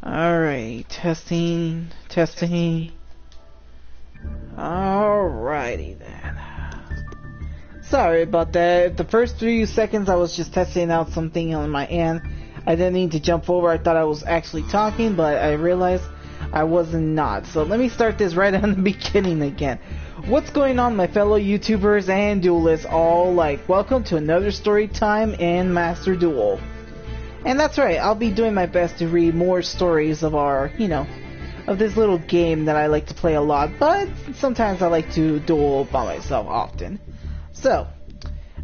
Alright, testing. Alrighty then. Sorry about that. The first 3 seconds I was just testing out something on my end. I didn't need to jump over. I thought I was actually talking, but I realized I wasn't not. So let me start this right on the beginning again. What's going on, my fellow YouTubers and duelists all? Welcome to another story time in Master Duel. And that's right, I'll be doing my best to read more stories of our, of this little game that I like to play a lot, but sometimes I like to duel by myself often. So,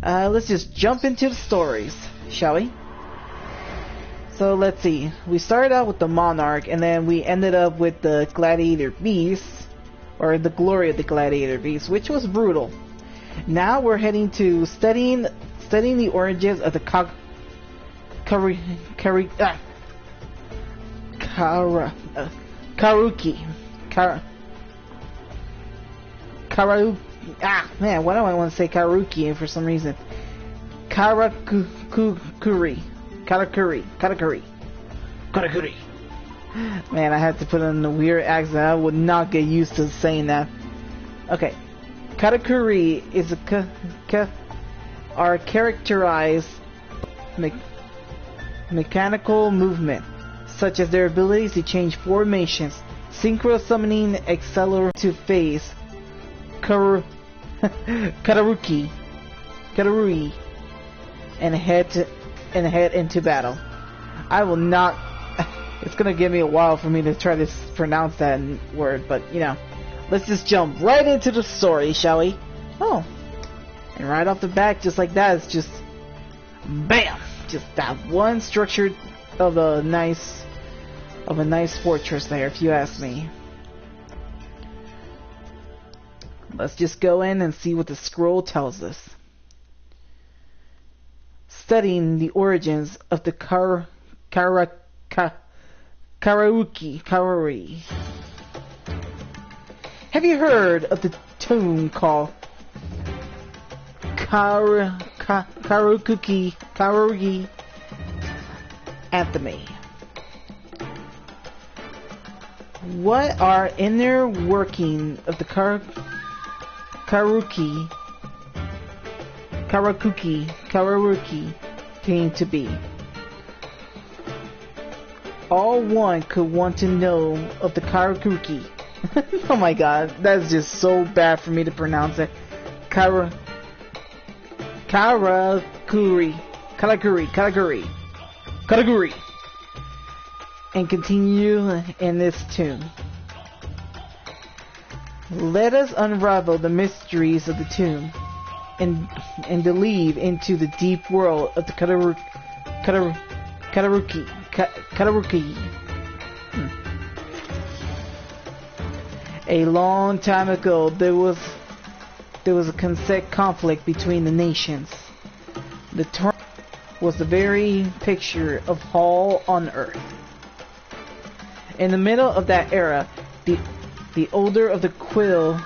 let's just jump into the stories, shall we? So let's see, we started out with the Monarch, and then we ended up with the Gladiator Beast, or the Glory of the Gladiator Beast, which was brutal. Now we're heading to studying the origins of the man, why do I want to say Karuki for some reason? Karakuri. Man, I had to put in a weird accent. I would not get used to saying that. Okay. Karakuri is are characterized mechanical movement, such as their abilities to change formations, synchro summoning, accelerate to phase, Karuri, and head into battle. I will not. It's gonna give me a while for me to try to pronounce that word, but let's just jump right into the story, shall we? Oh, and right off the bat, just like that, it's just bam. Just that one structure of a nice fortress there, if you ask me. Let's just go in and see what the scroll tells us. Studying the origins of the Karuri. Have you heard of the tomb called Karuri Anthony? What are inner working of the Karuki came to be? All one could want to know of the Karuki. Oh my god, that's just so bad for me to pronounce it. Karakuri, and continue in this tune. Let us unravel the mysteries of the tomb and delve into the deep world of the Karuki. A long time ago, there was a constant conflict between the nations. The term was the very picture of hell on earth. In the middle of that era, the odor of the quill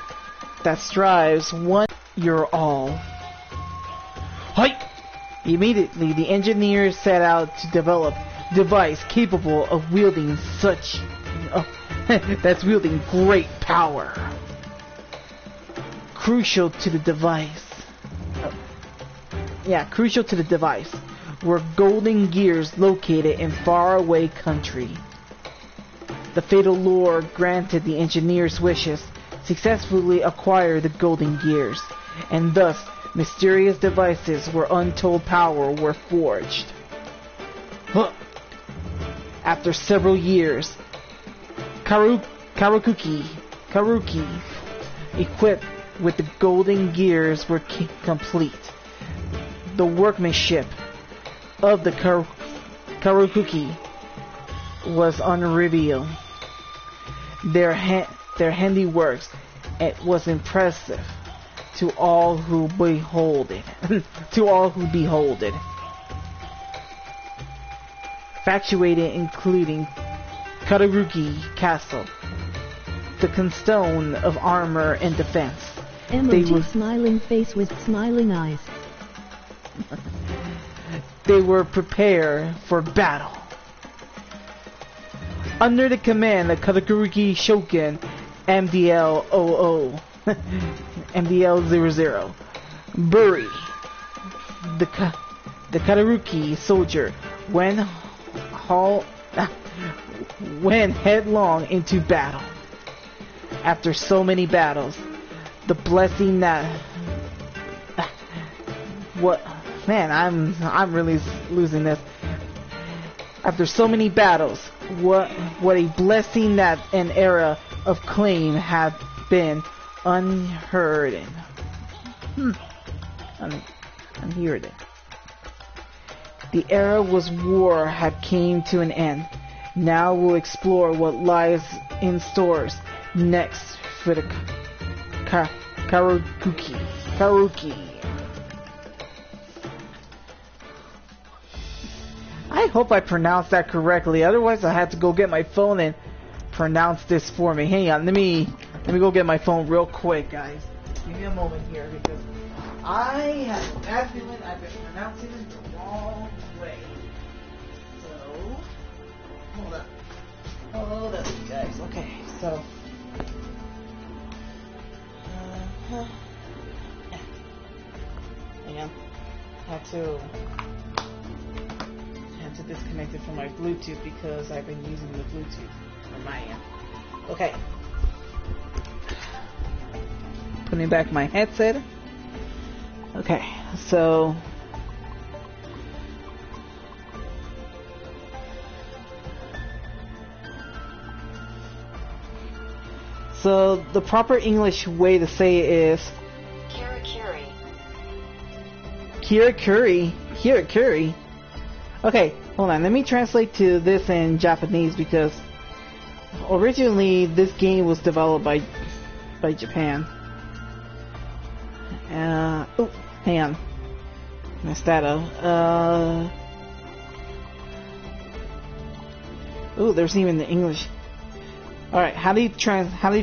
that strives one your all. Hi! Immediately, the engineers set out to develop a device capable of wielding that's wielding great power. Crucial to the device were golden gears located in faraway country. The fatal Lord granted the engineers' wishes, successfully acquired the golden gears, and thus mysterious devices where untold power were forged. After several years, Karuki, equipped with the golden gears, were complete. The workmanship of the Karuki was unrevealed. Their handiworks, it was impressive to all who behold it. Factuated, including Karuki Castle, the Keystone of armor and defense. Emoji smiling face with smiling eyes. They were prepared for battle. under the command of Katakuruki Shogun MDL-00, MDL-00, Buri, the Kataruki soldier, went headlong into battle. After so many battles, the blessing that what man, I'm really losing this. After so many battles, what a blessing that an era of claim had been unheard in. Unheard in. The era was war had came to an end. Now we'll explore what lies in stores next for the Karuki. I hope I pronounced that correctly. Otherwise, I have to go get my phone and pronounce this for me. Hang on, let me go get my phone real quick, guys. Give me a moment here because I have a bad feeling I've been pronouncing it the wrong way. So, hold up, guys. Okay, so. Hang on. I have to disconnect it from my Bluetooth because I've been using the Bluetooth on my end. Okay. Putting back my headset. Okay, so the proper English way to say it is Kirakuri. Okay, hold on. Let me translate to this in Japanese because originally this game was developed by Japan. Oh, hang on. Messed that up. Oh, there's even the English. All right, how do you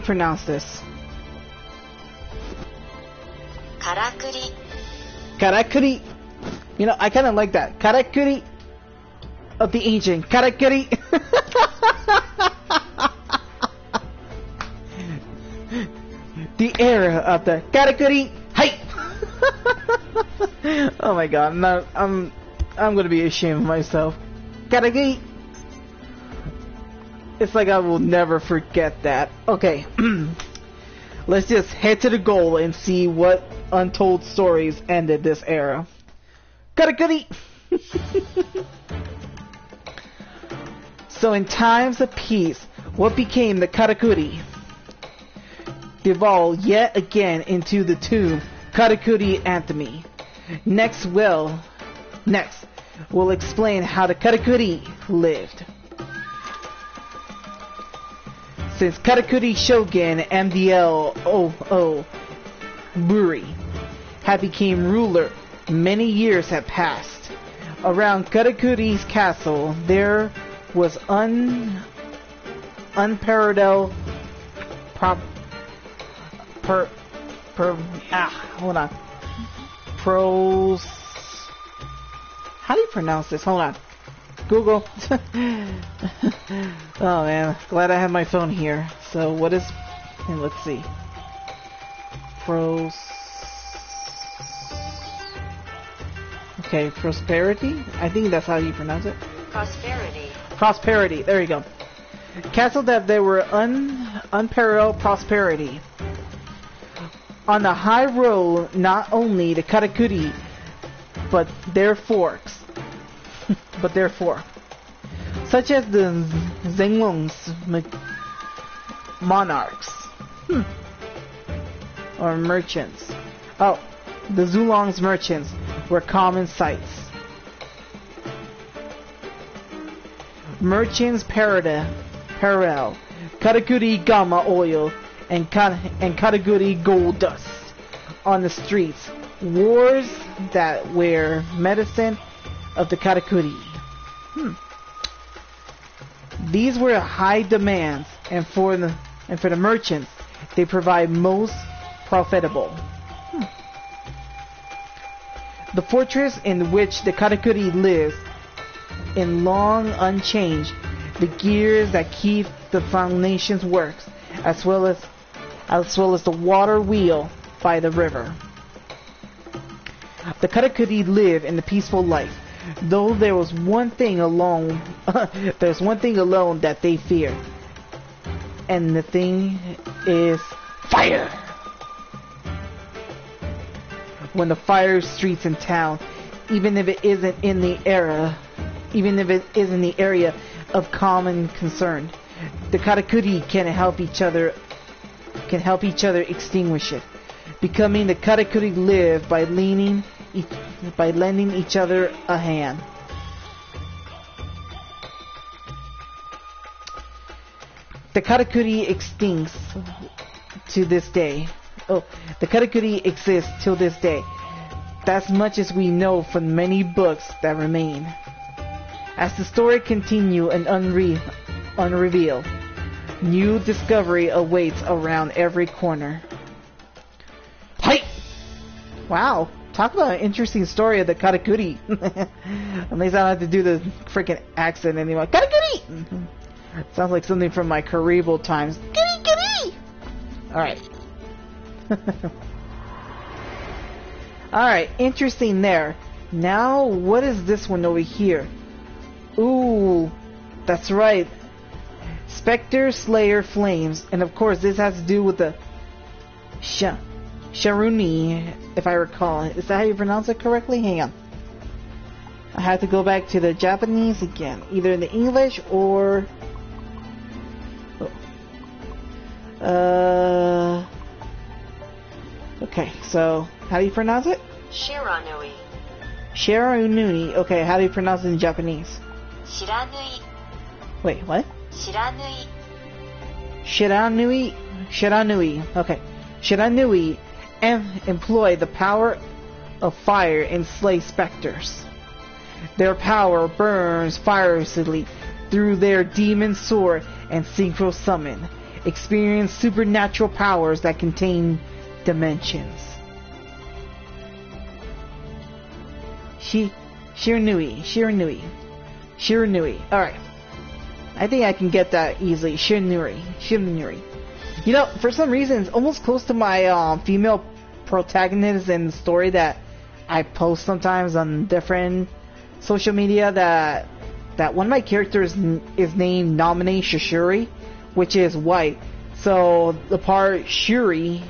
pronounce this? Karakuri. You know, I kind of like that. Karakuri of the ancient. Karakuri. The era of the Karakuri. Hey. Oh my god, I'm gonna be ashamed of myself. Karakuri. It's like I will never forget that. Okay. Let's just head to the goal and see what untold stories ended this era. Karakuri! So in times of peace, what became the Karakuri devolved yet again into the tomb Karakuri Anthony. Next we'll explain how the Karakuri lived. Since Karakuri Shogun MDL-00 Buri had become ruler, many years had passed. Around Karakuri's castle, there was unparalleled how do you pronounce this? Hold on. Google. Oh man, glad I have my phone here. So what is, and let's see. Okay, prosperity? I think that's how you pronounce it. Prosperity, there you go. Castle that there were unparalleled prosperity. On the high road, not only the Karakuri, but their forks. Such as the Zenglong's monarchs. Or merchants. Oh, the Zulong's merchants were common sights. Merchants parallel Karakuri Gamma oil and Karakuri gold dust on the streets. Wars that were medicine of the Karakuri. These were high demands, and for the merchants, they provide most profitable. The fortress in which the Karakuri lives, in long unchanged, the gears that keep the foundations works, as well as the water wheel by the river. The Katakuri live in the peaceful life, though there was one thing alone that they fear, and the thing is fire. When the fire streets in town, even if it isn't in the area of common concern, the Katakuri can help each other extinguish it. Becoming the Katakuri live by lending each other a hand. The Katakuri extincts to this day. The Katakuri exists till this day. That's much as we know from many books that remain. As the story continues and unrevealed, new discovery awaits around every corner. Hi! Wow, talk about an interesting story of the Katakuri. At least I don't have to do the freaking accent anymore. Katakuri! Sounds like something from my Karibo times. Katakuri! Alright. Alright, interesting there. Now, what is this one over here? Ooh, that's right. Spectre, Slayer, Flames. And of course, this has to do with the Sharuni, if I recall. Is that how you pronounce it correctly? Hang on. I have to go back to the Japanese again. Either in the English or... Okay, so, how do you pronounce it? Shiranui. Shiranui. Okay, how do you pronounce it in Japanese? Shiranui. Wait, what? Shiranui. Shiranui. Okay. Shiranui employ the power of fire and slay specters. Their power burns fiercely through their demon sword and synchro summon. Experience supernatural powers that contain dimensions. Shiranui. Alright. I think I can get that easily. Shiranui. You know, for some reason, it's almost close to my female protagonist in the story that I post sometimes on different social media, that one of my characters is named Nominee Shishuri, which is white. So the part Shuri,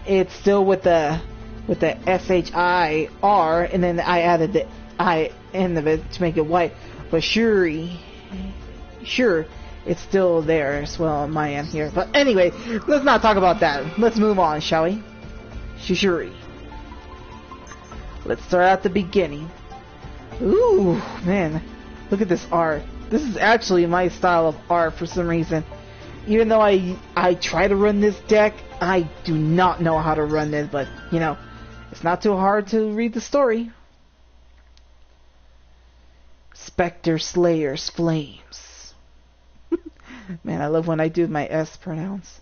it's still with the SHIR, and then I added the I end of it to make it white. But Shuri, sure, it's still there as well on my end here. But anyway, let's not talk about that. Let's move on, shall we? Shuri. Let's start at the beginning. Ooh, man. Look at this art. This is actually my style of art for some reason. Even though I try to run this deck, I do not know how to run it, but, you know, it's not too hard to read the story. Spectre, Slayers, Flames. Man, I love when I do my S pronounce.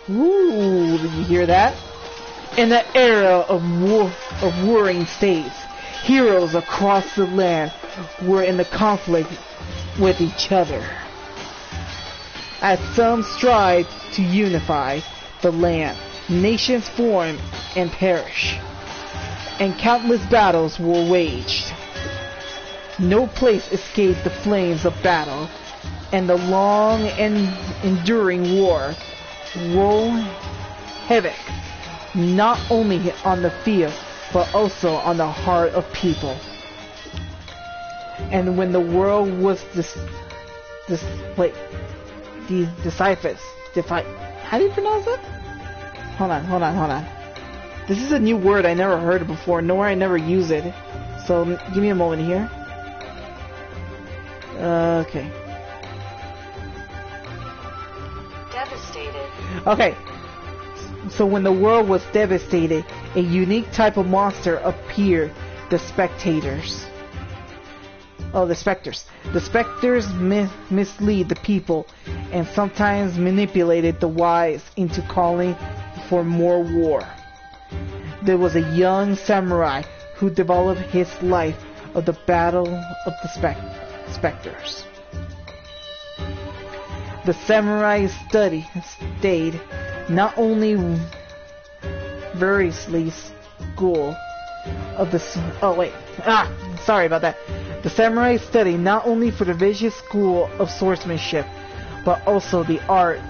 Ooh, did you hear that? In the era of warring states, heroes across the land were in the conflict with each other. As some strive to unify the land, nations form and perish, and countless battles were waged. No place escaped the flames of battle, and the long and enduring war wrought havoc not only on the field but also on the heart of people. And when the world was how do you pronounce it? Hold on. This is a new word I never heard before, nor I never use it. So give me a moment here. Okay. Devastated. Okay. So when the world was devastated, a unique type of monster appeared, the spectators. Oh, the specters. The specters mislead the people and sometimes manipulated the wise into calling for more war. There was a young samurai who developed his life of the battle of the specters. The samurai stayed not only variously school of the sorry about that. The samurai study not only for the vicious school of swordsmanship, but also the art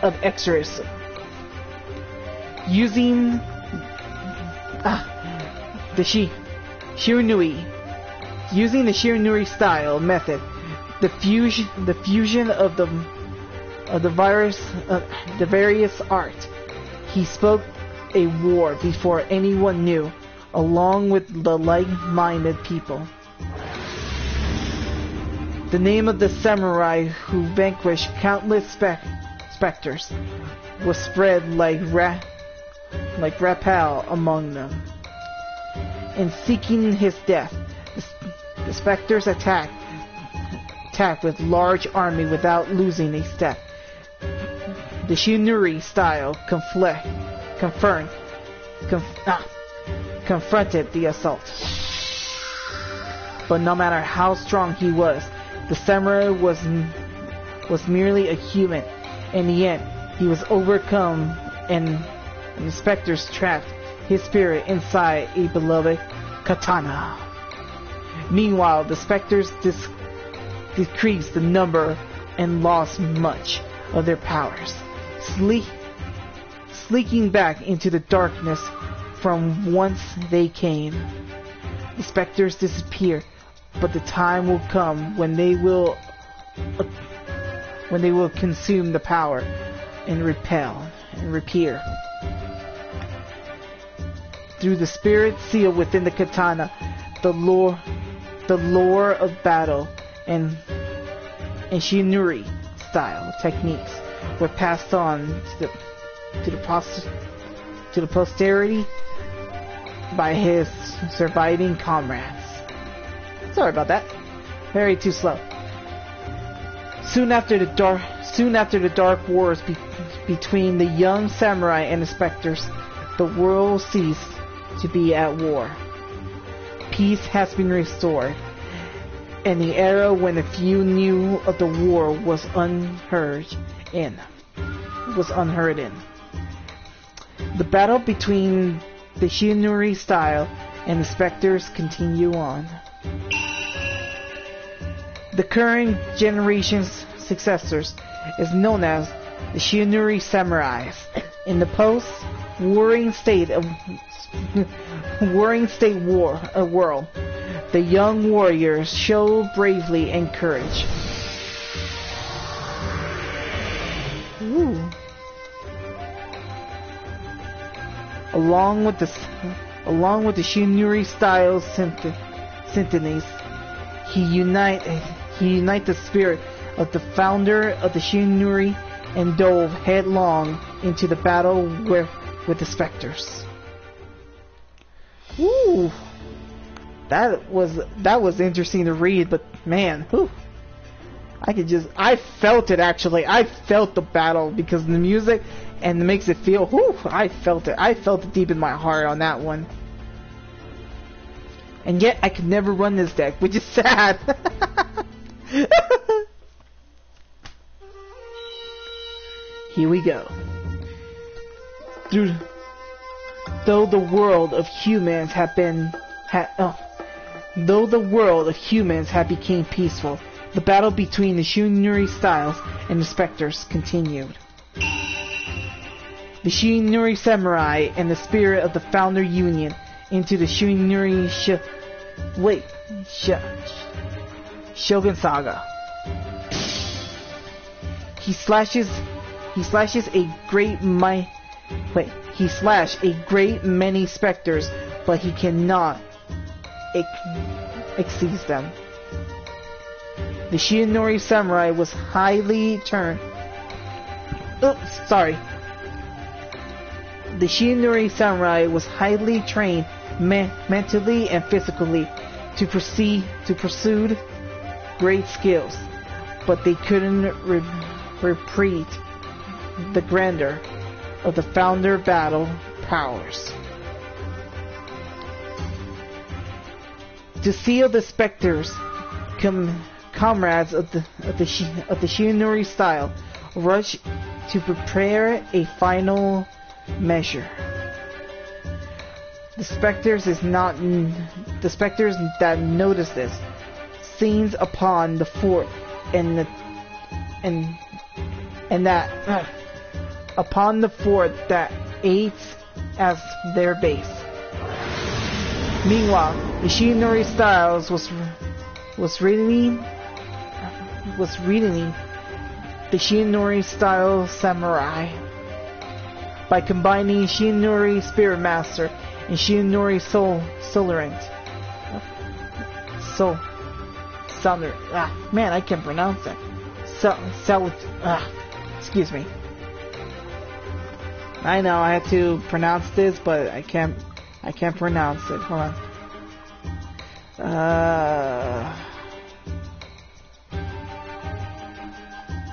of exorcism. Using the Shiranui style method, the fusion of the various art, he spoke a war before anyone knew, along with the like-minded people. The name of the samurai who vanquished countless specters was spread like rapal among them. In seeking his death, the specters attacked with large army without losing a step. The Shiranui style confronted the assault. But no matter how strong he was, the samurai was merely a human. In the end, he was overcome, and the specters trapped his spirit inside a beloved katana. Meanwhile, the specters decreased the number and lost much of their powers, sneaking back into the darkness from whence they came. The specters disappear, but the time will come when they will consume the power and repel and repair. Through the spirit sealed within the katana, the lore of battle and Shiranui style techniques were passed on to the posterity by his surviving comrades. Sorry about that. Very too slow. Soon after the dark wars between the young samurai and the specters, the world ceased to be at war. Peace has been restored, and the era when the few knew of the war was unheard in. The battle between the Shiranui style and the specters continue on. The current generation's successors is known as the Shiranui samurais. In the post-warring state world, the young warriors show bravery and courage. Ooh. Along with the Shiranui style symphonies, he unite the spirit of the founder of the Shiranui and dove headlong into the battle with the specters. Ooh, that was interesting to read, but man, whew, I felt it actually. I felt the battle because of the music and it makes it feel. Whew, I felt it. I felt it deep in my heart on that one. And yet I could never run this deck, which is sad. Here we go. Though the world of humans have become peaceful, the battle between the Shiranui styles and the specters continued. The Shiranui samurai and the spirit of the founder union into the Shiranui Shogun saga. He slashed a great many specters, but he cannot exceed them. The Shiranui samurai was highly trained. The Shiranui samurai was highly trained mentally and physically to pursue great skills, but they couldn't repeat the grandeur of the founder battle powers. To seal the specters' comrades of the Shinori style rush to prepare a final measure. The specters that notice this scenes upon the fort and that upon the fort that aids as their base. Meanwhile, the Shinori Styles was reading the Shinori Style Samurai by combining Shinori Spirit Master and Shinori Solarant. Man, I can't pronounce that. Excuse me. I know I had to pronounce this, but I can't pronounce it. Hold on.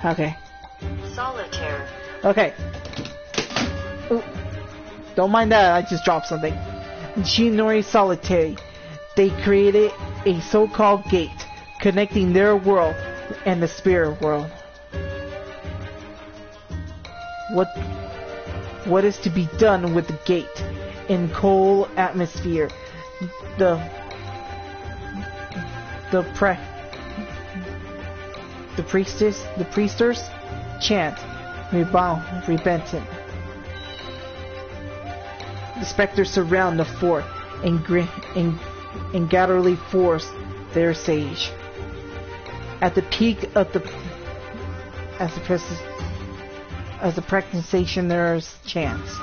Okay. Solitaire. Okay. Ooh. Don't mind that, I just dropped something. Shinori Solitaire. They created a so-called gate connecting their world and the spirit world. What is to be done with the gate? In cold atmosphere, the priestess chant repentant. The specters surround the fort and gatherly force their sage. At the peak of as the practitioners chants.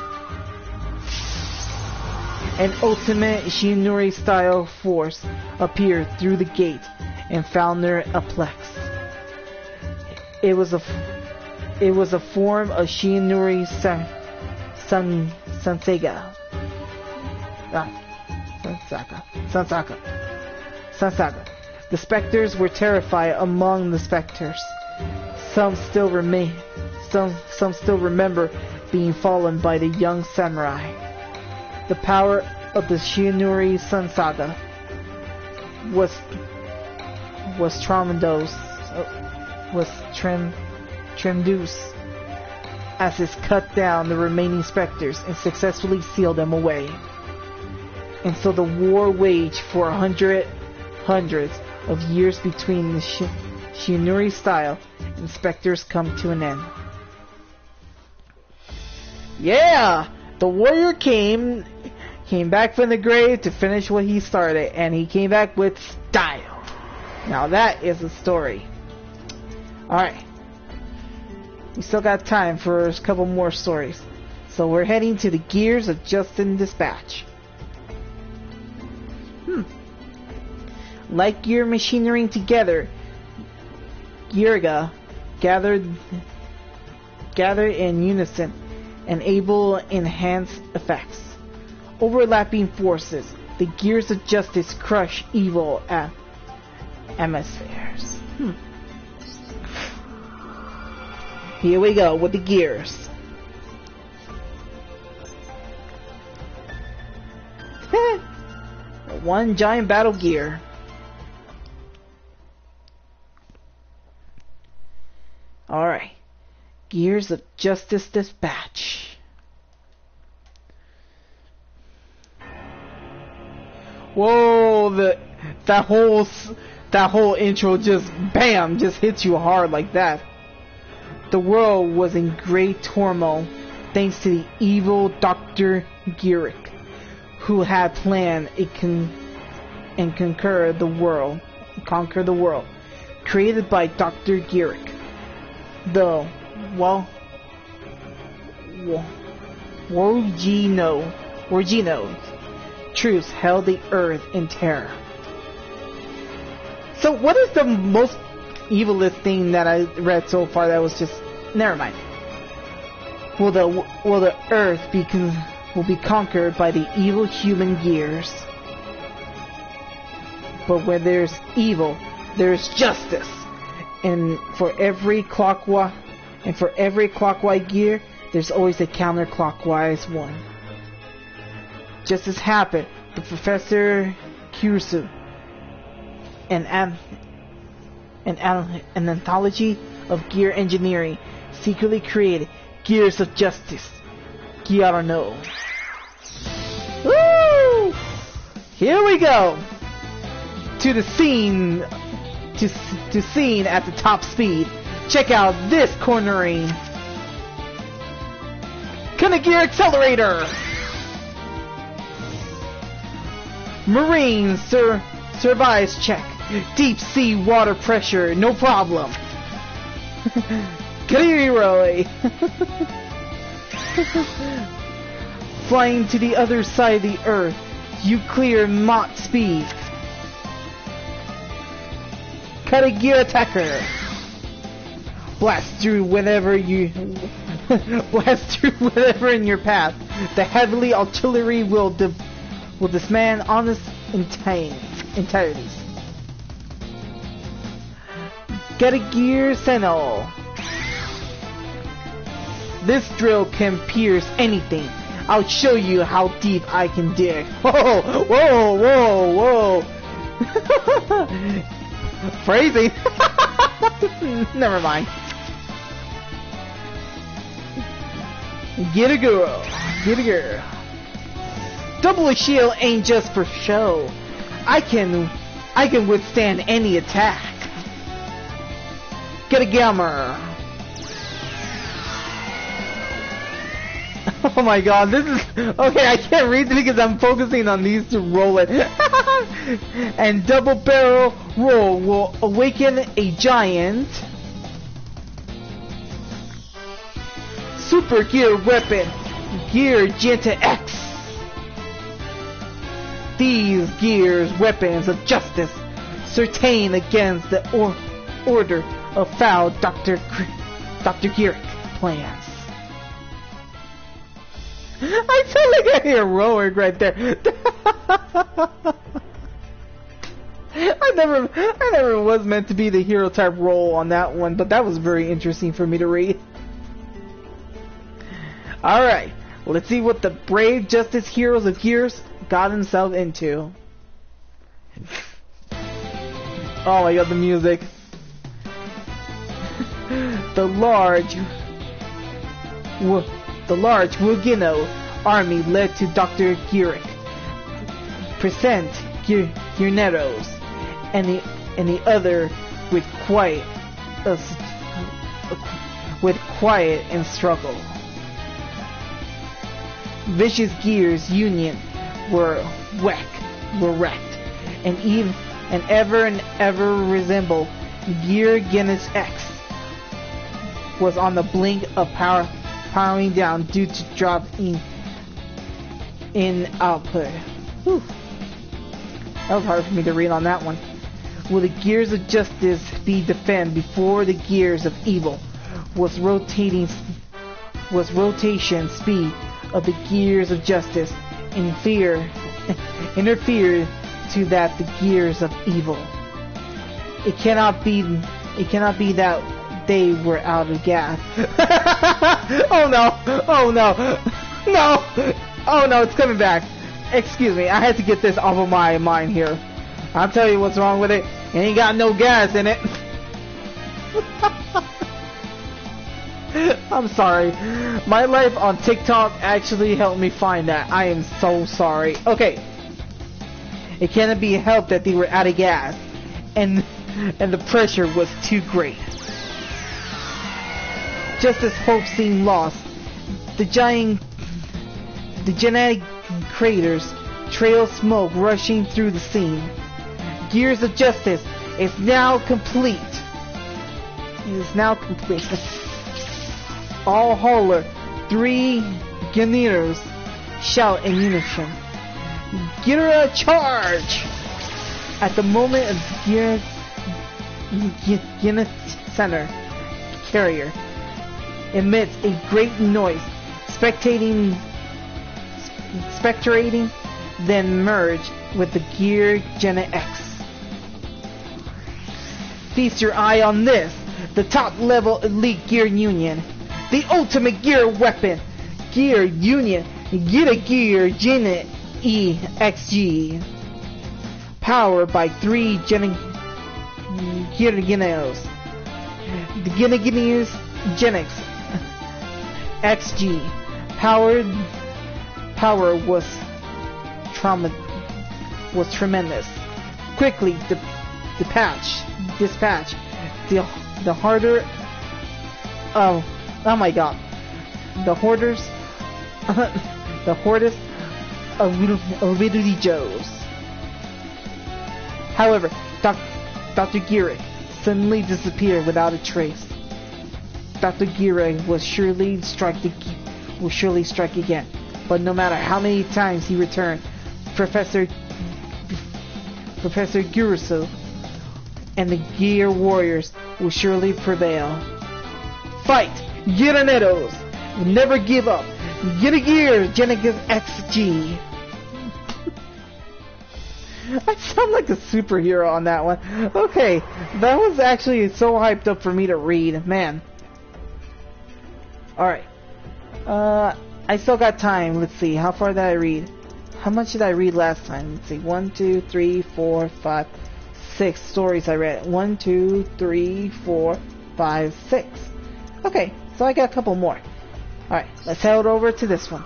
An ultimate Shinori style force appeared through the gate and found their aplex. It was a form of Shinori Sansaka. The specters were terrified among the specters. Some still remember being fallen by the young samurai. The power of the Shinori Sun Saga was tremendous as it cut down the remaining specters and successfully sealed them away. And so the war waged for hundreds of years between the Shinori style and specters come to an end. Yeah! The warrior came back from the grave to finish what he started, and he came back with style. Now that is a story. Alright. We still got time for a couple more stories. So we're heading to the gears of Justin Dispatch. Like gear machinery together, Gearga gathered in unison and able enhanced effects. Overlapping forces, the gears of justice crush evil atmospheres. Here we go with the gears. One giant battle gear. Alright. Gears of Justice Dispatch. Whoa, that whole intro just bam, just hits you hard like that. The world was in great turmoil thanks to the evil Dr. Girik, who had planned conquer the world, created by Dr. Girik. The Wargino troops held the earth in terror. So what is the most evilest thing that I read so far that was just... Never mind. Will the earth will be conquered by the evil human gears? But where there's evil, there's justice. And for every clockwise gear, there's always a counterclockwise one. Just as happened, the Professor Kyusu, an an anthology of gear engineering, secretly created Gears of Justice. Gear no. Woo! Here we go to the scene, to scene at the top speed. Check out this cornering. Gear accelerator. Marine survives check. Deep sea water pressure, no problem. Clearly. Flying to the other side of the earth, you clear Mach speed. Gear attacker. Blast through whatever you blast through whatever in your path. The heavily artillery will disband on its entireties. Gear Sentinel. This drill can pierce anything. I'll show you how deep I can dig. Whoa, whoa, whoa, whoa. Phrasing. Never mind. Get a girl. Get a girl. Double shield ain't just for show. I can withstand any attack. Get a gamer. Oh my god, this is... Okay, I can't read because I'm focusing on these to roll it. And double barrel roll will awaken a giant super gear weapon, Gear Genta X. These gears weapons of justice certain against the order of foul Dr. Gearic plans. I sound like a heroic right there. I never was meant to be the hero type role on that one, but that was very interesting for me to read. Alright, let's see what the brave justice heroes of Gears got themselves into. Oh my god, the music. The large Wugino army led to Dr. Gearic present Gearneros and the other with quiet and struggle. Vicious Gears Union were wrecked, and ever resemble Gear Guinness X was on the blink of powering down due to drop in output. Whew. That was hard for me to read on that one. Will the Gears of Justice be defended before the Gears of Evil was rotation speed of the Gears of Justice interfere to that the Gears of Evil. It cannot be that they were out of gas. Oh no! Oh no! No! Oh no! It's coming back. Excuse me. I had to get this off of my mind here. I'll tell you what's wrong with it. It ain't got no gas in it. I'm sorry. My life on TikTok actually helped me find that. I am so sorry. Okay. It cannot be helped that they were out of gas, and the pressure was too great. Just as hope seemed lost, the genetic craters trail smoke rushing through the scene. Gears of Justice is now complete. It is now complete. All holler, 3 Guerreros shout in unison. Gira charge! At the moment of Guinness Center carrier emits a great noise, spectating, then merge with the Gear Gen X. Feast your eye on this, the top level elite Gear Union, the ultimate gear weapon, Gear Union, Get a Gear Gen XG, powered by 3 Gyaragenos. The Gyaragenos Genix XG. Power was tremendous. Quickly dispatch the harder. Oh my god. The hoarders. The hordest of Riddly Joes. However, Dr. Gira suddenly disappeared without a trace. Dr. Gira will surely strike again. But no matter how many times he returned, Professor Giruso and the Gear Warriors will surely prevail. Fight! Gyaranetos! Never give up! Get a gear! Genesis XG! I sound like a superhero on that one. Okay, that was actually so hyped up for me to read. Man. Alright. I still got time. Let's see. How far did I read? How much did I read last time? Let's see. 1, 2, 3, 4, 5, 6 stories I read. 1, 2, 3, 4, 5, 6. Okay, so I got a couple more. Alright, let's head over to this one.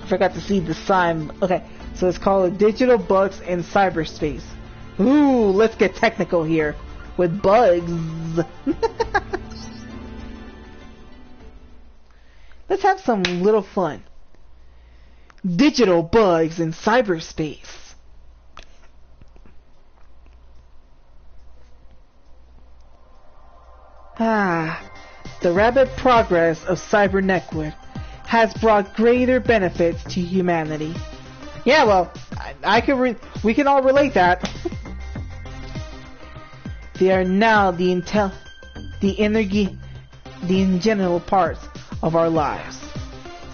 I forgot to see the sign. Okay, so it's called Digital Bugs in Cyberspace. Ooh, let's get technical here. With bugs. Let's have some little fun. Digital bugs in cyberspace. The rapid progress of cyber network has brought greater benefits to humanity. Yeah, well, we can all relate that. They are now the general parts of our lives.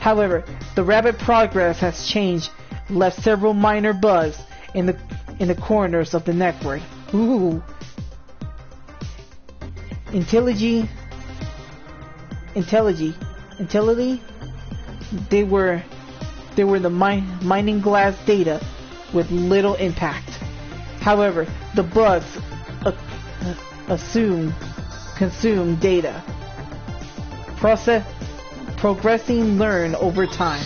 However, the rapid progress has left several minor bugs in the corners of the network. Ooh. Intelligence. They were the mining glass data with little impact. However, the bugs consume data, progressing learn over time,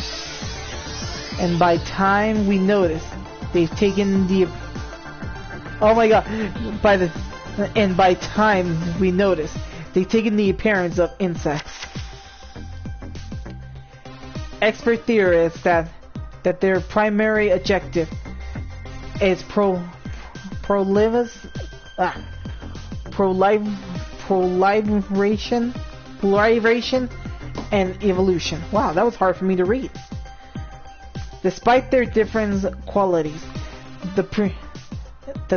and by time we notice they've taken the appearance of insects. Expert theorists that their primary objective is proliferation and evolution. Wow, that was hard for me to read. Despite their different qualities, the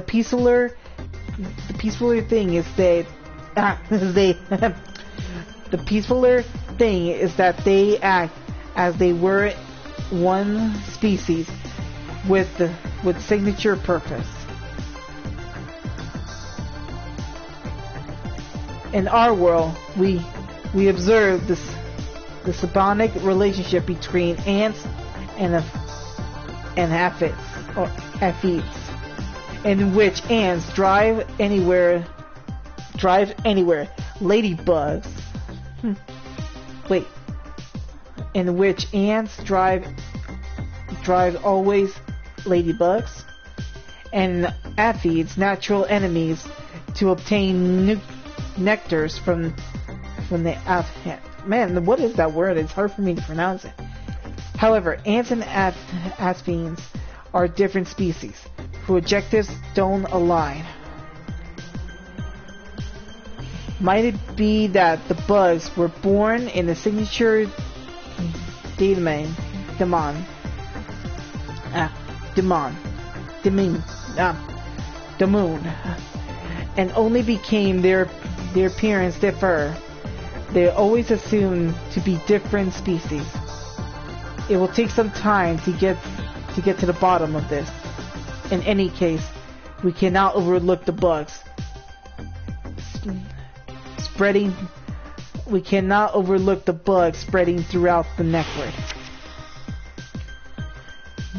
peacefuller thing is that the peacefuller thing is that they act as they were one species with signature purpose. In our world, we observe the symbiotic relationship between ants and aphids, in which ants drive anywhere. Ladybugs. Wait. In which ants drive always ladybugs, and aphids natural enemies to obtain nectars from the aphid. Man, what is that word? It's hard for me to pronounce it. However, ants and aphids are different species whose objectives don't align. Might it be that the bugs were born in a signature the moon, and only became their appearance differ. They are always assumed to be different species. It will take some time to get to the bottom of this. In any case, we cannot overlook the bugs spreading. We cannot overlook the bugs spreading throughout the network.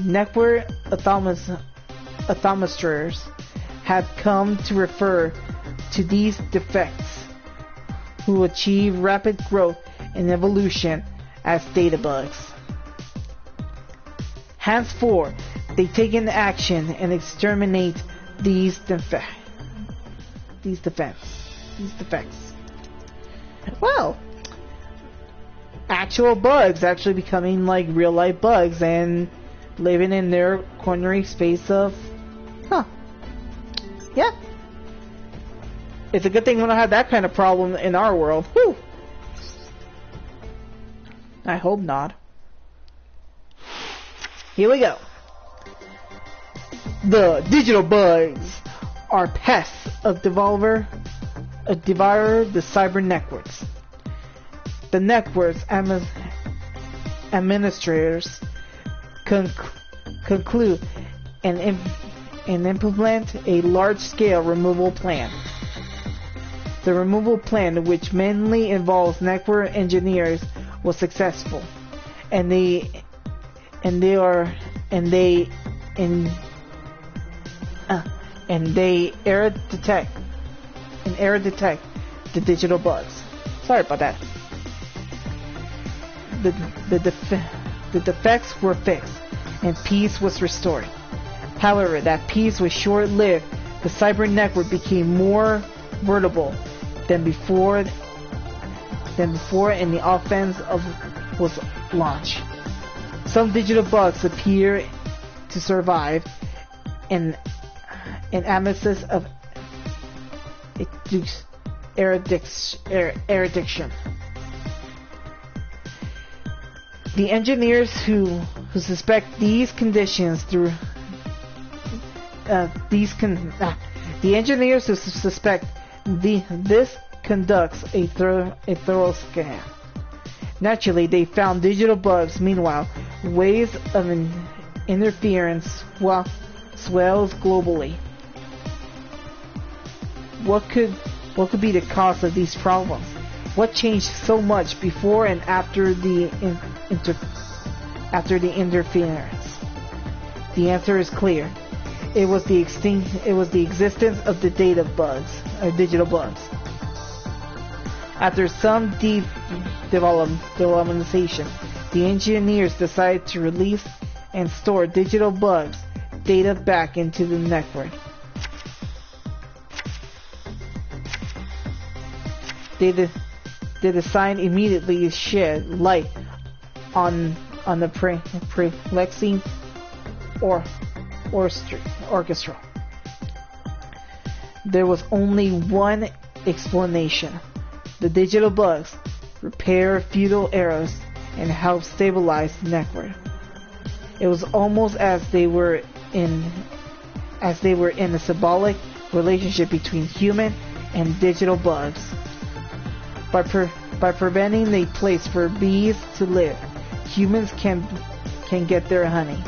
Network atmospherists had come to refer to these defects, who achieve rapid growth and evolution, as data bugs. Henceforth, they take into action and exterminate these defects. Well, actual bugs actually becoming like real life bugs and living in their cornery space of, yeah. It's a good thing we don't have that kind of problem in our world. Whew. I hope not. Here we go. The digital bugs are pests of devour the cyber networks. The network's administrators conclude and implement a large-scale removal plan. The removal plan, which mainly involves network engineers, was successful, and they error detect the digital bugs. Sorry about that. The defects were fixed and peace was restored. However, that peace was short-lived. The cyber network became more vulnerable than before, and the offense was launched. Some digital bugs appear to survive an amnesis of erudition. The engineers who suspect these conditions through this conducts a thorough scan. Naturally, they found digital bugs. Meanwhile, waves of interference swells globally. What could be the cause of these problems? What changed so much before and after the interference? The answer is clear. It was the existence of the data bugs, or digital bugs. After some deep developmentation, the engineers decided to release and store digital bugs data back into the network. The design immediately shed light on the perplexing orchestra. There was only one explanation. The digital bugs repair feudal errors and help stabilize the network. It was almost as they were in a symbolic relationship between human and digital bugs. By preventing a place for bees to live, humans can get their honey.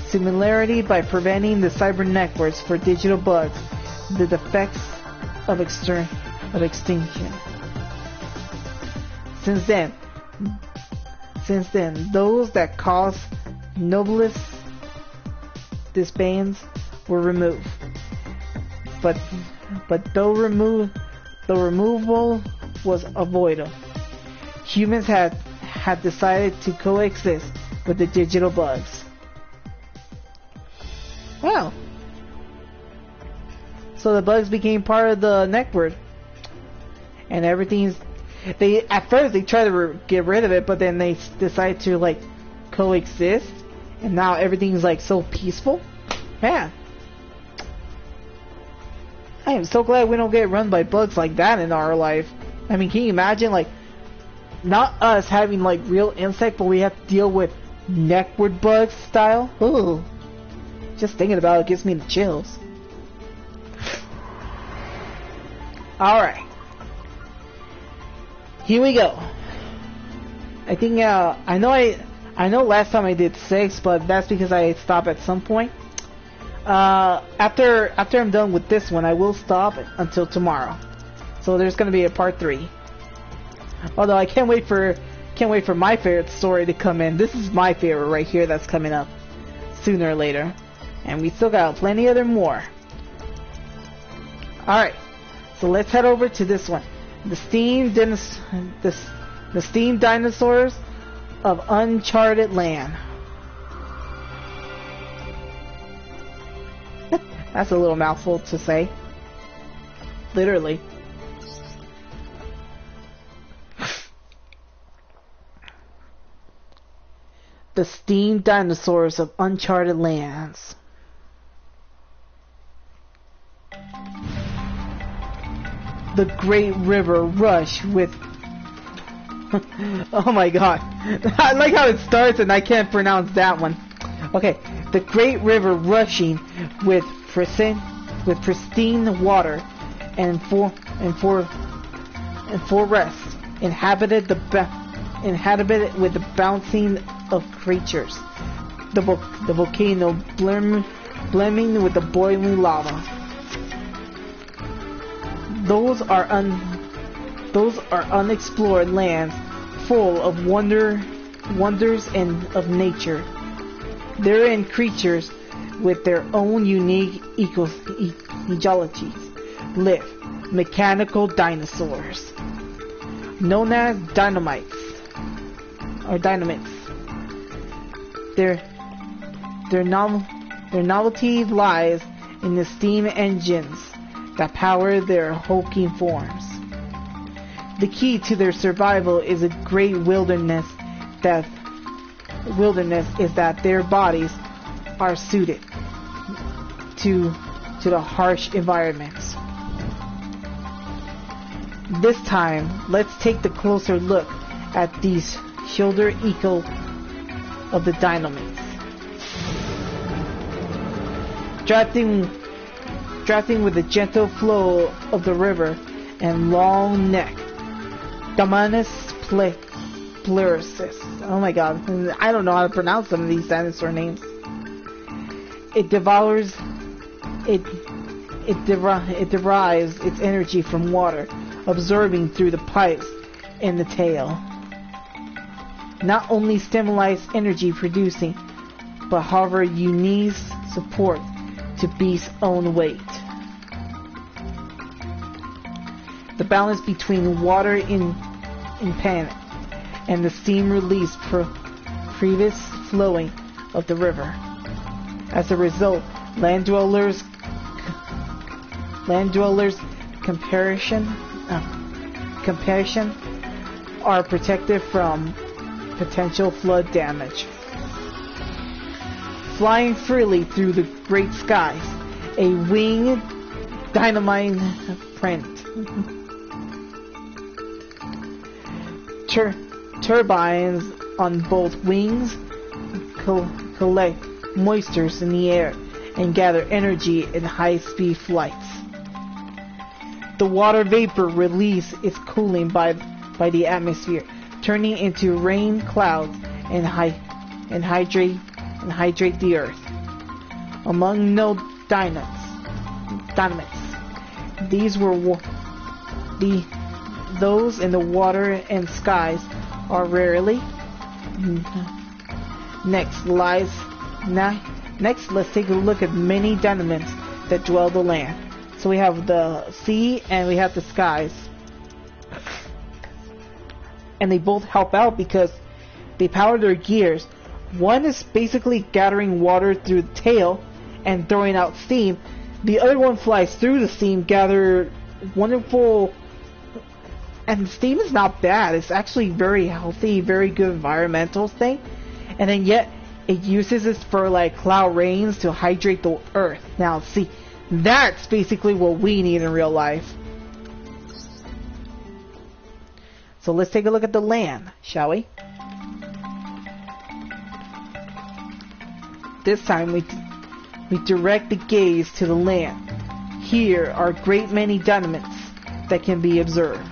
Similarly, by preventing the cyber networks for digital bugs, the defects of extinction. Since then, those that cause noblest disbands were removed. But though removal was avoidable, humans had decided to coexist with the digital bugs. Wow. So the bugs became part of the network, and at first they tried to get rid of it, but then they decided to like coexist, and now everything's like so peaceful. Yeah. I am so glad we don't get run by bugs like that in our life. I mean, can you imagine, like, not us having like real insect, but we have to deal with network bugs style? Ooh. Just thinking about it gives me the chills. Alright. Here we go. I think, I know last time I did 6, but that's because I stopped at some point. After I'm done with this one, I will stop until tomorrow. So there's gonna be a part 3. Although I can't wait for my favorite story to come in. This is my favorite right here that's coming up sooner or later. And we still got plenty other more. Alright, so let's head over to this one. The steam dinosaurs of uncharted land. That's a little mouthful to say. Literally. The steam dinosaurs of uncharted lands. The great river rush with oh my god. I like how it starts and I can't pronounce that one. Okay, the great river rushing with pristine water and forests inhabited with the bouncing of creatures. The volcano brimming with the boiling lava. Those are unexplored lands full of wonders and of nature. Therein creatures with their own unique ecologies live. Mechanical dinosaurs, known as dynamites. Their novelty lies in the steam engines that power their hulking forms. The key to their survival is a great wilderness is that their bodies are suited to the harsh environments. This time, let's take a closer look at these shoulder echo of the dynamites. Drafting with the gentle flow of the river and long neck. Damanus pleuris. Oh my god, I don't know how to pronounce some of these dinosaur names. It derives its energy from water, absorbing through the pipes in the tail. Not only stimulates energy producing, but however you need support to beast's own weight. The balance between water in pan and the steam release previous flowing of the river. As a result, land dwellers comparison are protected from potential flood damage. Flying freely through the great skies, a winged dynamite print. Turbines on both wings collect moistures in the air and gather energy in high-speed flights. The water vapor release is cooling by the atmosphere, turning into rain clouds and hydrate the earth. Among no dynamites, those in the water and skies are rarely. Next, let's take a look at many dynamites that dwell the land. So we have the sea and we have the skies. And they both help out because they power their gears. One is basically gathering water through the tail and throwing out steam. The other one flies through the steam, gather wonderful... And steam is not bad. It's actually very healthy, very good environmental thing. And then yet, it uses this for like cloud rains to hydrate the earth. Now, see, that's basically what we need in real life. So let's take a look at the land, shall we? This time we direct the gaze to the land. Here are a great many dynamites that can be observed.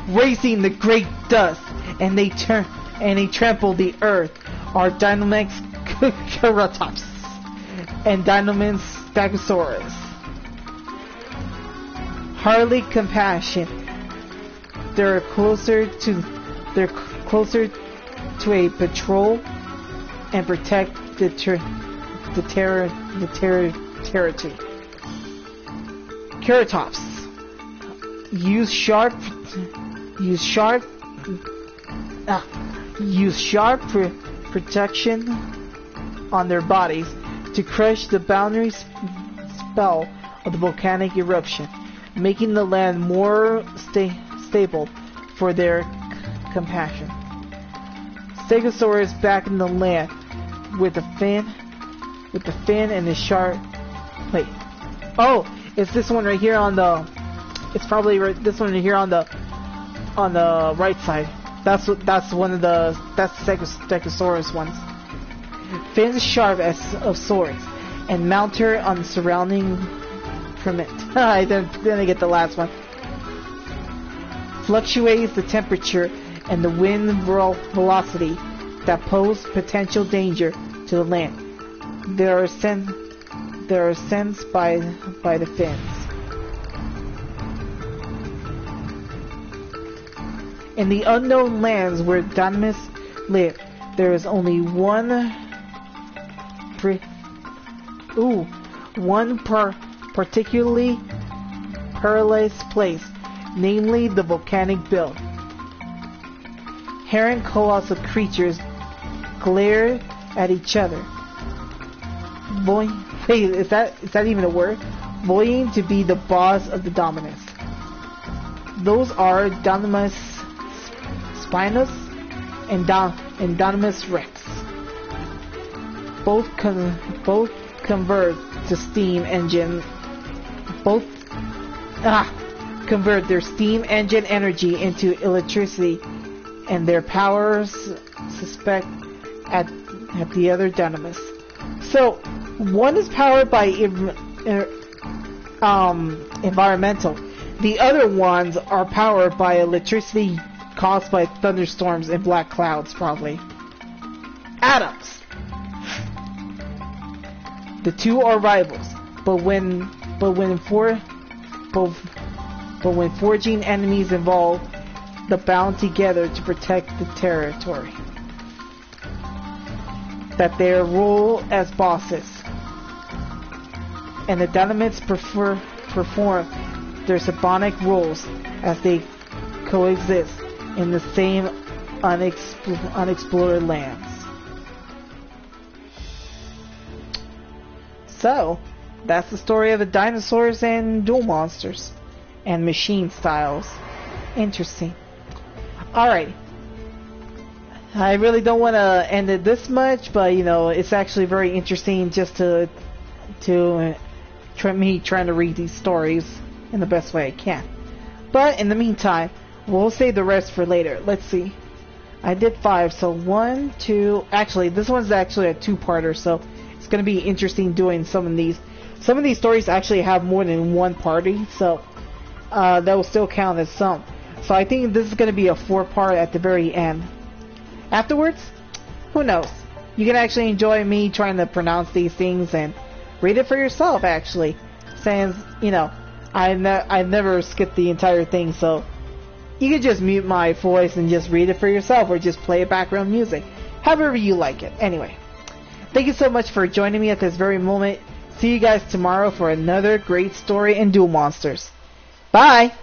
Racing the great dust, and they trample the earth, are Dynamax Ceratops and Dynamax Stegosaurus. Hardly compassion. They're closer to a patrol and protect the territory. Ceratops use sharp protection on their bodies to crush the boundary spell of the volcanic eruption, making the land more stable for their compassion. Stegosaurus back in the land with the fin and the sharp. Wait. Oh, it's this one right here on the. It's probably this one right here on the right side. That's one of the Stegosaurus ones. Fins sharp as of swords, and mount her on the surrounding permit. I didn't get the last one. Fluctuates the temperature and the wind velocity that pose potential danger to the land. They are sensed by the fins. In the unknown lands where Dynamis live, there is only one particularly perilous place, namely the volcanic belt. Heron colossal creatures glare at each other. Wait, is that even a word? Voying to be the boss of the Dominus. Those are Dynamis Spinus and Dynamis Rex. Both convert to steam engine. Convert their steam engine energy into electricity, and their powers suspect at the other Dynamis. So one is powered by environmental. The other ones are powered by electricity caused by thunderstorms and black clouds, probably. Atoms. The two are rivals, but when forging enemies involved, they bound together to protect the territory that they rule as bosses. And the Dynamites perform their symbolic roles as they coexist in the same unexplored lands. So, that's the story of the dinosaurs and duel monsters and machine styles. Interesting. Alright. I really don't want to end it this much, but you know, it's actually very interesting just to me trying to read these stories in the best way I can. But in the meantime, we'll save the rest for later. Let's see. I did 5, so 1, 2... Actually, this one's actually a 2-parter, so it's going to be interesting doing some of these. Some of these stories actually have more than one party, so that will still count as some. So I think this is going to be a 4-part at the very end. Afterwards, who knows? You can actually enjoy me trying to pronounce these things and read it for yourself, actually. Since, you know, I never skip the entire thing, so you can just mute my voice and just read it for yourself, or just play background music. However you like it. Anyway, thank you so much for joining me at this very moment. See you guys tomorrow for another great story in Duel Monsters. Bye!